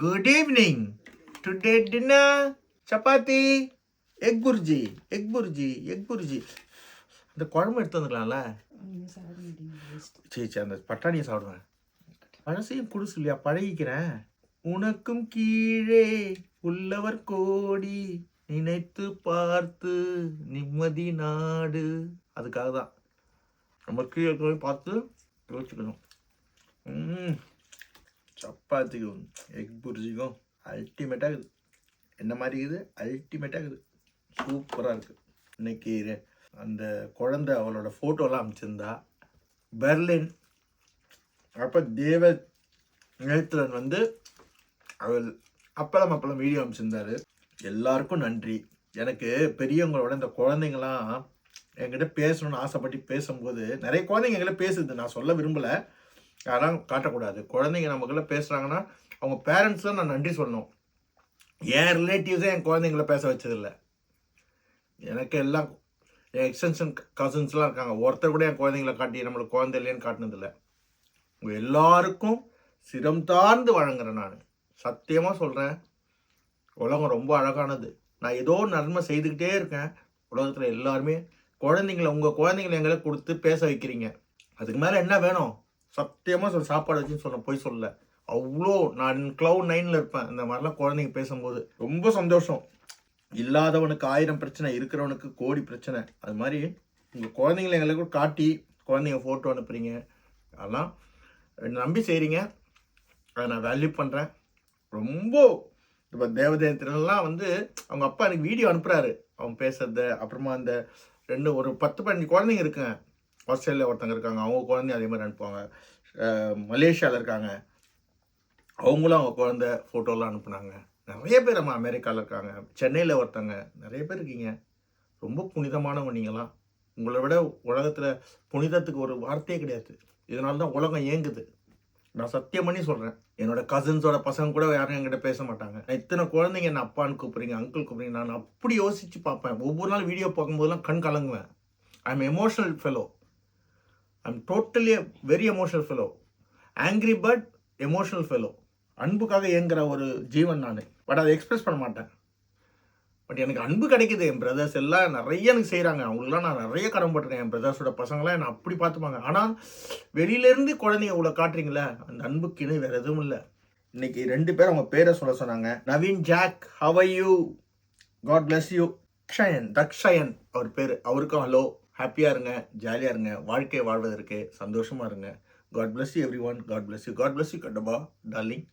Good evening. Today dinner chapati, egg burji. அந்த குழம்பு எடுத்து வந்துக்கலாம்ல. சரி அந்த பட்டாணியை சாப்பிடுவேன். பழசையும் குடு சொல்லியா பழகிக்கிறேன். உனக்கும் கீழே உள்ளவர் கோடி நினைத்து பார்த்து நிம்மதி நாடு. அதுக்காக தான் நம்ம கீழே போய் பார்த்து யோசிச்சுக்கணும். சப்பாத்திக்கும் எக் புரிஜிக்கும் அல்டிமேட்டாக இருக்குது. என்ன மாதிரி இருக்குது? அல்டிமேட்டாக இருக்குது. சூப்பராக இருக்குது. இன்னைக்கு அந்த குழந்தை அவளோட ஃபோட்டோலாம் அமைச்சிருந்தா பெர்லின். அப்போ தேவ நேத்திரன் வந்து அவள் அப்பளம் வீடியோ அமைச்சிருந்தாரு. எல்லாருக்கும் நன்றி. எனக்கு பெரியவங்களோட இந்த குழந்தைங்களாம் என்கிட்ட பேசணும்னு ஆசைப்பட்டு பேசும்போது நிறைய குழந்தைங்க எங்களை பேசுது. நான் சொல்ல விரும்பலை, யாரும் காட்டக்கூடாது. குழந்தைங்க நமக்குள்ள பேசுகிறாங்கன்னா அவங்க பேரண்ட்ஸ்லாம் நான் நன்றி சொல்லணும். என் ரிலேட்டிவ்ஸே என் குழந்தைங்கள பேச வச்சதில்லை. எனக்கு எல்லாம் என் எக்ஸ்டென்ஷன் கசின்ஸ்லாம் இருக்காங்க. ஒருத்தர் கூட என் குழந்தைங்கள காட்டி நம்மளுக்கு குழந்தை இல்லைன்னு காட்டினதில்லை. உங்கள் எல்லாருக்கும் சிரம் தாழ்ந்து வழங்குறேன். நான் சத்தியமாக சொல்கிறேன், உலகம் ரொம்ப அழகானது. நான் ஏதோ நன்மை செய்துக்கிட்டே இருக்கேன். உலகத்தில் எல்லாருமே உங்கள் குழந்தைங்களை எங்களை கொடுத்து பேச வைக்கிறீங்க. அதுக்கு மேலே என்ன வேணும்? சத்தியமாக சாப்பாடு வச்சுன்னு சொன்ன போய் சொல்ல. அவ்வளோ நான் க்ளவுட் 9ல் இருப்பேன் இந்த மாதிரிலாம் குழந்தைங்க பேசும்போது. ரொம்ப சந்தோஷம். இல்லாதவனுக்கு 1000 பிரச்சனை, இருக்கிறவனுக்கு கோடி பிரச்சனை. அது மாதிரி உங்கள் குழந்தைங்களை எங்களுக்கு காட்டி குழந்தைங்க ஃபோட்டோ அனுப்புகிறீங்க. அதெல்லாம் நம்பி செய்கிறீங்க. அதை நான் வேல்யூ பண்ணுறேன். ரொம்ப இப்போ தேவதேந்திரன்லாம் வந்து அவங்க அப்பா எனக்கு வீடியோ அனுப்புகிறாரு அவன் பேசுறது. அப்புறமா அந்த ஒரு 10-15 குழந்தைங்க இருக்குங்க. ஆஸ்திரேலியா ஒருத்தங்க இருக்காங்க, அவங்க குழந்தைங்க அதே மாதிரி அனுப்புவாங்க. மலேசியாவில் இருக்காங்க, அவங்களும் அவங்க குழந்தை ஃபோட்டோலாம் அனுப்புனாங்க. நிறைய பேர் நம்ம அமெரிக்காவில் இருக்காங்க, சென்னையில் ஒருத்தங்க, நிறைய பேர் இருக்கீங்க. ரொம்ப புனிதமானவங்க நீங்களாம். உங்களை விட உலகத்தில் புனிதத்துக்கு ஒரு வார்த்தையே கிடையாது. இதனால தான் உலகம் இயங்குது. நான் சத்தியம் பண்ணி சொல்கிறேன். என்னோட கசின்ஸோட பசங்க கூட யாரும் என்கிட்ட பேச மாட்டாங்க. இத்தனை குழந்தைங்க என்ன அப்பான்னு கூப்பிட்றீங்க, அங்கிள் கூப்பிட்றீங்க. நான் அப்படி யோசித்து பார்ப்பேன். ஒவ்வொரு நாள் வீடியோ பார்க்கும்போதெல்லாம் கண் கலங்குவேன். I am emotional fellow. I am totally very emotional fellow. Angry bird emotional fellow. அன்புக்காக இயங்குற ஒரு ஜீவன் நான். பட் அதை எக்ஸ்பிரஸ் பண்ண மாட்டேன். பட் எனக்கு அன்பு கிடைக்குது. என் பிரதர்ஸ் எல்லாம் நிறைய எனக்கு செய்கிறாங்க. அவங்களுக்குலாம் நான் நிறைய கடன்பட்டுருக்கேன். என் பிரதர்ஸோட பசங்களாம் என்னை அப்படி பார்த்துப்பாங்க. ஆனால் வெளியிலேருந்து குழந்தைங்க இவ்வளோ காட்டுறீங்களே, அந்த அன்புக்கு இணை வேறு எதுவும் இல்லை. இன்னைக்கு 2 பேர் அவங்க பேரை சொல்ல சொன்னாங்க. Naveen Jack, how are you, God bless you. Dakshayan அவர் பேர். அவருக்கும் ஹலோ. ஹாப்பியாக இருங்க, ஜாலியாக இருங்க, வாழ்க்கையை வாழ்வதற்கு சந்தோஷமாக இருங்க. God bless you everyone. God bless you. God bless you Kattappa darling.